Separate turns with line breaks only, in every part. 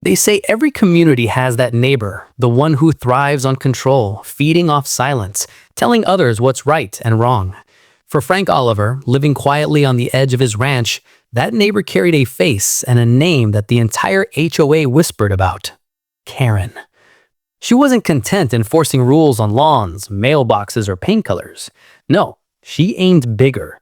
They say every community has that neighbor, the one who thrives on control, feeding off silence, telling others what's right and wrong. For Frank Oliver, living quietly on the edge of his ranch, that neighbor carried a face and a name that the entire HOA whispered about: Karen. She wasn't content enforcing rules on lawns, mailboxes, or paint colors. No, she aimed bigger.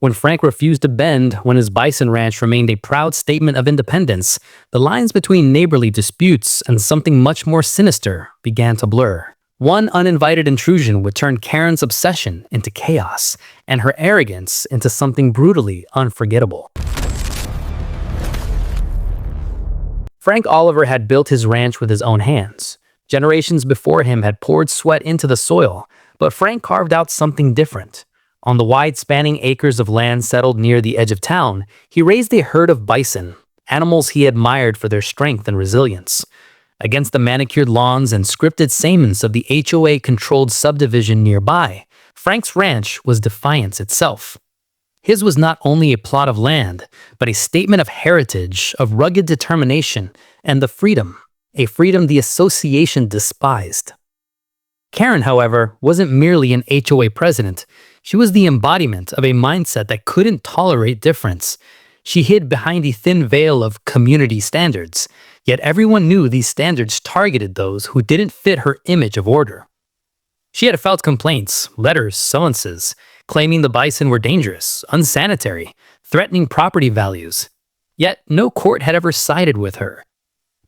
When Frank refused to bend, when his Bison ranch remained a proud statement of independence, the lines between neighborly disputes and something much more sinister began to blur. One uninvited intrusion would turn Karen's obsession into chaos, and her arrogance into something brutally unforgettable. Frank Oliver had built his ranch with his own hands. Generations before him had poured sweat into the soil, but Frank carved out something different. On the wide-spanning acres of land settled near the edge of town, he raised a herd of bison, animals he admired for their strength and resilience. Against the manicured lawns and scripted segments of the HOA-controlled subdivision nearby, Frank's ranch was defiance itself. His was not only a plot of land, but a statement of heritage, of rugged determination, and the freedom, a freedom the association despised. Karen, however, wasn't merely an HOA president. She was the embodiment of a mindset that couldn't tolerate difference. She hid behind a thin veil of community standards, yet everyone knew these standards targeted those who didn't fit her image of order. She had felt complaints, letters, summonses, claiming the bison were dangerous, unsanitary, threatening property values. Yet no court had ever sided with her.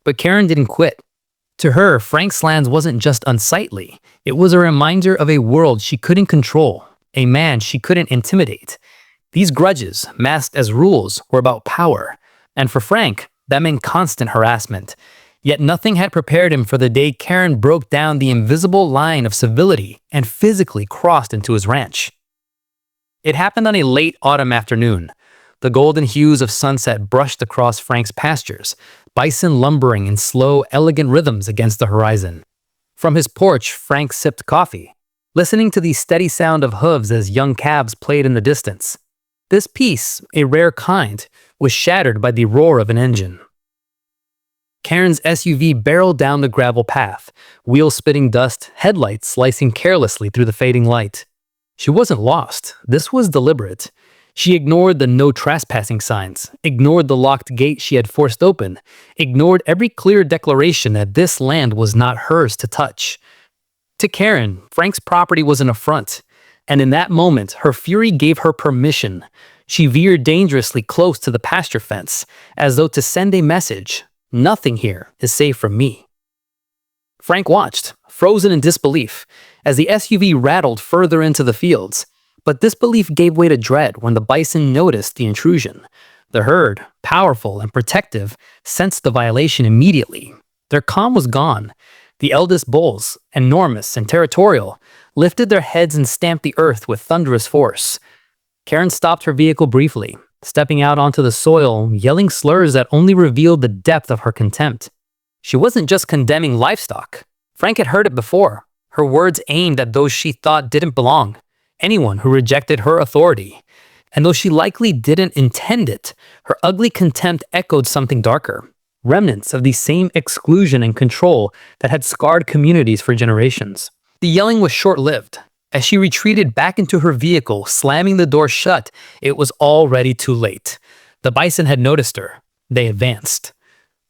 But Karen didn't quit. To her, Frank's lands wasn't just unsightly, it was a reminder of a world she couldn't control, a man she couldn't intimidate. These grudges, masked as rules, were about power, and for Frank, that meant constant harassment. Yet nothing had prepared him for the day Karen broke down the invisible line of civility and physically crossed into his ranch. It happened on a late autumn afternoon. The golden hues of sunset brushed across Frank's pastures, bison lumbering in slow, elegant rhythms against the horizon. From his porch, Frank sipped coffee, listening to the steady sound of hooves as young calves played in the distance. This peace, a rare kind, was shattered by the roar of an engine. Karen's SUV barreled down the gravel path, wheels spitting dust, headlights slicing carelessly through the fading light. She wasn't lost. This was deliberate. She ignored the no trespassing signs, ignored the locked gate she had forced open, ignored every clear declaration that this land was not hers to touch. To Karen, Frank's property was an affront, and in that moment, her fury gave her permission. She veered dangerously close to the pasture fence, as though to send a message: nothing here is safe from me. Frank watched, frozen in disbelief, as the SUV rattled further into the fields. But disbelief gave way to dread when the bison noticed the intrusion. The herd, powerful and protective, sensed the violation immediately. Their calm was gone. The eldest bulls, enormous and territorial, lifted their heads and stamped the earth with thunderous force. Karen stopped her vehicle briefly, stepping out onto the soil, yelling slurs that only revealed the depth of her contempt. She wasn't just condemning livestock. Frank had heard it before. Her words aimed at those she thought didn't belong, anyone who rejected her authority. And though she likely didn't intend it, her ugly contempt echoed something darker, remnants of the same exclusion and control that had scarred communities for generations. The yelling was short-lived. As she retreated back into her vehicle, slamming the door shut, it was already too late. The bison had noticed her. They advanced.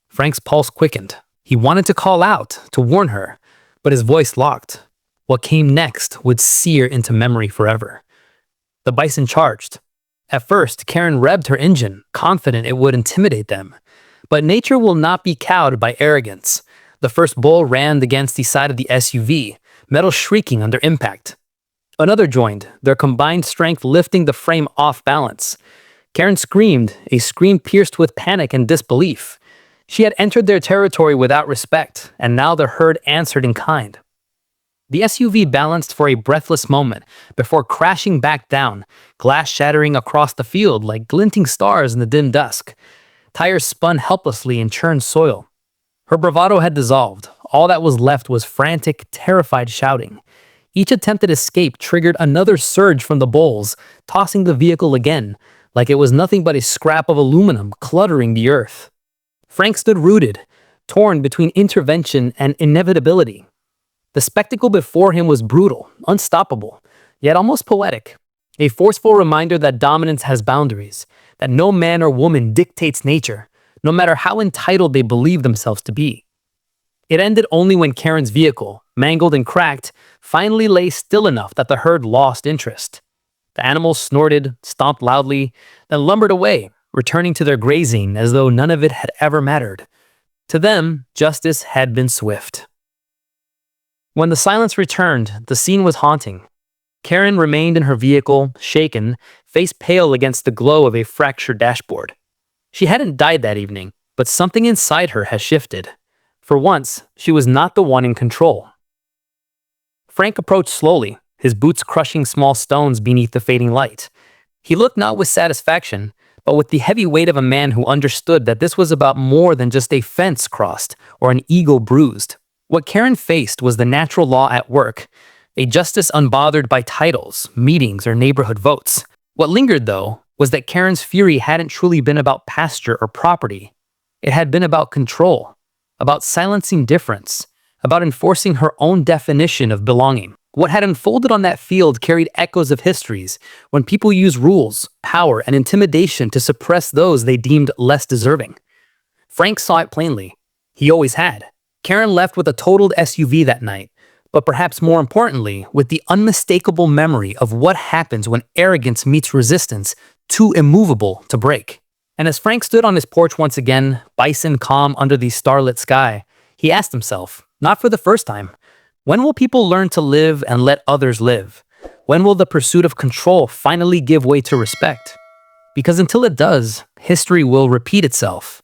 Frank's pulse quickened. He wanted to call out, to warn her, but his voice locked. What came next would sear into memory forever. The bison charged. At first, Karen revved her engine, confident it would intimidate them. But nature will not be cowed by arrogance. The first bull rammed against the side of the SUV, metal shrieking under impact. Another joined, their combined strength lifting the frame off balance. Karen screamed, a scream pierced with panic and disbelief. She had entered their territory without respect, and now the herd answered in kind. The SUV balanced for a breathless moment before crashing back down, glass shattering across the field like glinting stars in the dim dusk. Tires spun helplessly in churned soil. Her bravado had dissolved. All that was left was frantic, terrified shouting. Each attempted escape triggered another surge from the bulls, tossing the vehicle again, like it was nothing but a scrap of aluminum cluttering the earth. Frank stood rooted, torn between intervention and inevitability. The spectacle before him was brutal, unstoppable, yet almost poetic. A forceful reminder that dominance has boundaries, that no man or woman dictates nature, no matter how entitled they believe themselves to be. It ended only when Karen's vehicle, mangled and cracked, finally lay still enough that the herd lost interest. The animals snorted, stomped loudly, then lumbered away, returning to their grazing as though none of it had ever mattered. To them, justice had been swift. When the silence returned, the scene was haunting. Karen remained in her vehicle, shaken, face pale against the glow of a fractured dashboard. She hadn't died that evening, but something inside her had shifted. For once, she was not the one in control. Frank approached slowly, his boots crushing small stones beneath the fading light. He looked not with satisfaction, but with the heavy weight of a man who understood that this was about more than just a fence crossed or an ego bruised. What Karen faced was the natural law at work, a justice unbothered by titles, meetings, or neighborhood votes. What lingered, though, was that Karen's fury hadn't truly been about pasture or property. It had been about control, about silencing difference, about enforcing her own definition of belonging. What had unfolded on that field carried echoes of histories when people used rules, power, and intimidation to suppress those they deemed less deserving. Frank saw it plainly. He always had. Karen left with a totaled SUV that night, but perhaps more importantly, with the unmistakable memory of what happens when arrogance meets resistance, too immovable to break. And as Frank stood on his porch once again, Bison calm under the starlit sky, he asked himself, not for the first time, when will people learn to live and let others live? When will the pursuit of control finally give way to respect? Because until it does, history will repeat itself.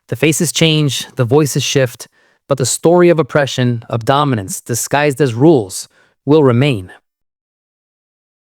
The faces change, the voices shift, but the story of oppression, of dominance disguised as rules, will remain.